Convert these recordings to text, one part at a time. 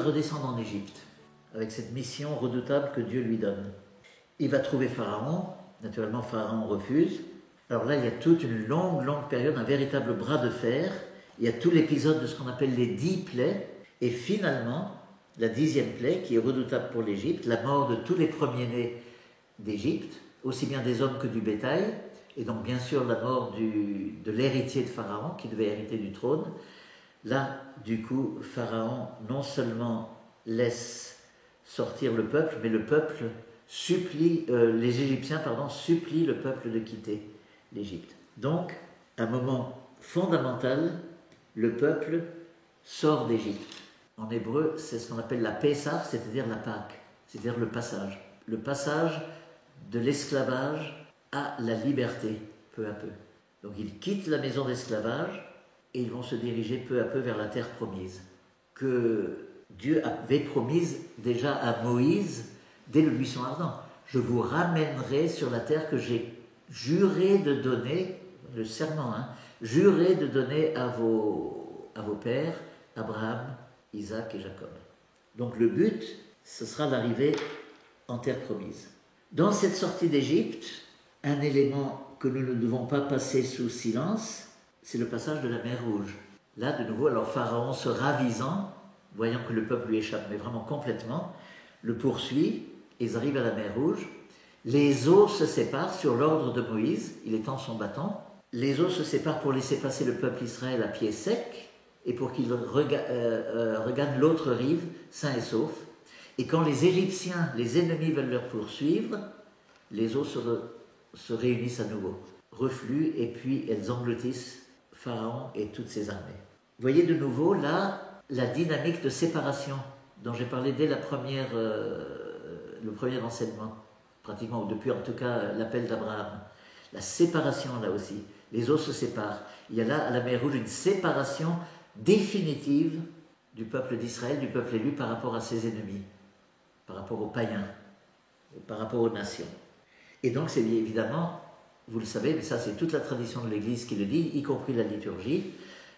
va redescendre en Égypte, avec cette mission redoutable que Dieu lui donne. Il va trouver Pharaon, naturellement Pharaon refuse. Alors là, il y a toute une longue période, un véritable bras de fer. Il y a tout l'épisode de ce qu'on appelle les 10 plaies. Et finalement, la 10e plaie, qui est redoutable pour l'Égypte, la mort de tous les premiers-nés d'Égypte, aussi bien des hommes que du bétail, et donc bien sûr la mort de l'héritier de Pharaon, qui devait hériter du trône. Là, du coup, Pharaon non seulement laisse sortir le peuple, mais le peuple les Égyptiens supplient le peuple de quitter l'Égypte. Donc, un moment fondamental, le peuple sort d'Égypte. En hébreu, c'est ce qu'on appelle la Pessah, c'est-à-dire la Pâque, c'est-à-dire le passage. Le passage de l'esclavage à la liberté, peu à peu. Donc ils quittent la maison d'esclavage et ils vont se diriger peu à peu vers la terre promise, que Dieu avait promise déjà à Moïse dès le buisson ardent. Je vous ramènerai sur la terre que j'ai juré de donner, le serment, juré de donner à vos pères, Abraham, Isaac et Jacob. Donc le but, ce sera d'arriver en terre promise. Dans cette sortie d'Égypte, un élément que nous ne devons pas passer sous silence, c'est le passage de la mer Rouge. Là, de nouveau, alors Pharaon se ravisant, voyant que le peuple lui échappe, mais vraiment complètement, le poursuit, et ils arrivent à la mer Rouge. Les eaux se séparent sur l'ordre de Moïse, il étend son bâton. Les eaux se séparent pour laisser passer le peuple Israël à pied sec, et pour qu'il regagne l'autre rive, sain et sauf. Et quand les Égyptiens, les ennemis, veulent leur poursuivre, les eaux se réunissent à nouveau, refluent, et puis elles engloutissent Pharaon et toutes ses armées. Vous voyez de nouveau là la dynamique de séparation dont j'ai parlé dès le premier enseignement, pratiquement, ou depuis en tout cas l'appel d'Abraham. La séparation là aussi, les eaux se séparent. Il y a là à la mer Rouge une séparation définitive du peuple d'Israël, du peuple élu par rapport à ses ennemis, par rapport aux païens, par rapport aux nations. Et donc c'est évidemment, vous le savez, mais ça c'est toute la tradition de l'Église qui le dit, y compris la liturgie,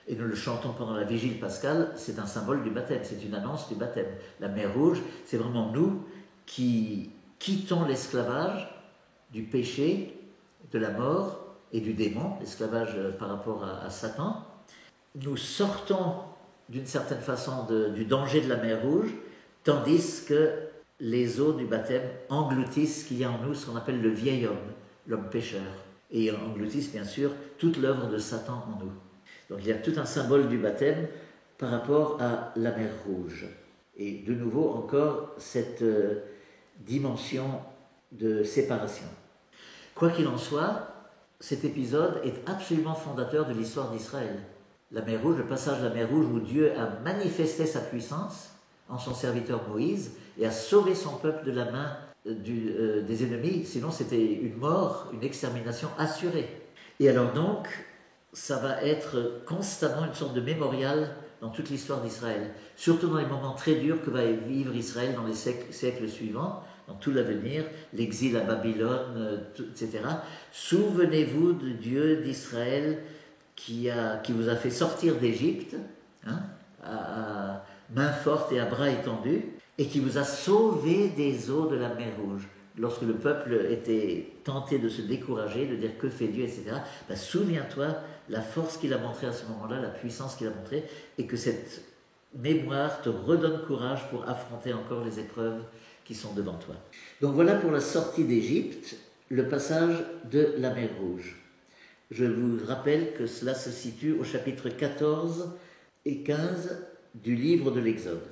et nous le chantons pendant la vigile pascale, c'est un symbole du baptême, c'est une annonce du baptême. La mer Rouge, c'est vraiment nous qui quittons l'esclavage du péché, de la mort et du démon, l'esclavage par rapport à Satan. Nous sortons d'une certaine façon du danger de la mer Rouge, tandis que les eaux du baptême engloutissent ce qu'il y a en nous, ce qu'on appelle le vieil homme, l'homme pécheur, et engloutissent bien sûr toute l'œuvre de Satan en nous. Donc il y a tout un symbole du baptême par rapport à la mer Rouge. Et de nouveau encore cette dimension de séparation. Quoi qu'il en soit, cet épisode est absolument fondateur de l'histoire d'Israël. La mer Rouge, le passage de la mer Rouge où Dieu a manifesté sa puissance en son serviteur Moïse et a sauvé son peuple de la main des ennemis, sinon c'était une mort, une extermination assurée. Et alors donc, ça va être constamment une sorte de mémorial dans toute l'histoire d'Israël, surtout dans les moments très durs que va vivre Israël dans les siècles suivants, dans tout l'avenir, l'exil à Babylone, etc. Souvenez-vous de Dieu d'Israël qui vous a fait sortir d'Égypte, à main forte et à bras étendus, et qui vous a sauvé des eaux de la mer Rouge. Lorsque le peuple était tenté de se décourager, de dire que fait Dieu, etc., souviens-toi la force qu'il a montrée à ce moment-là, la puissance qu'il a montrée, et que cette mémoire te redonne courage pour affronter encore les épreuves qui sont devant toi. Donc voilà pour la sortie d'Égypte, le passage de la mer Rouge. Je vous rappelle que cela se situe au chapitre 14 et 15 du livre de l'Exode.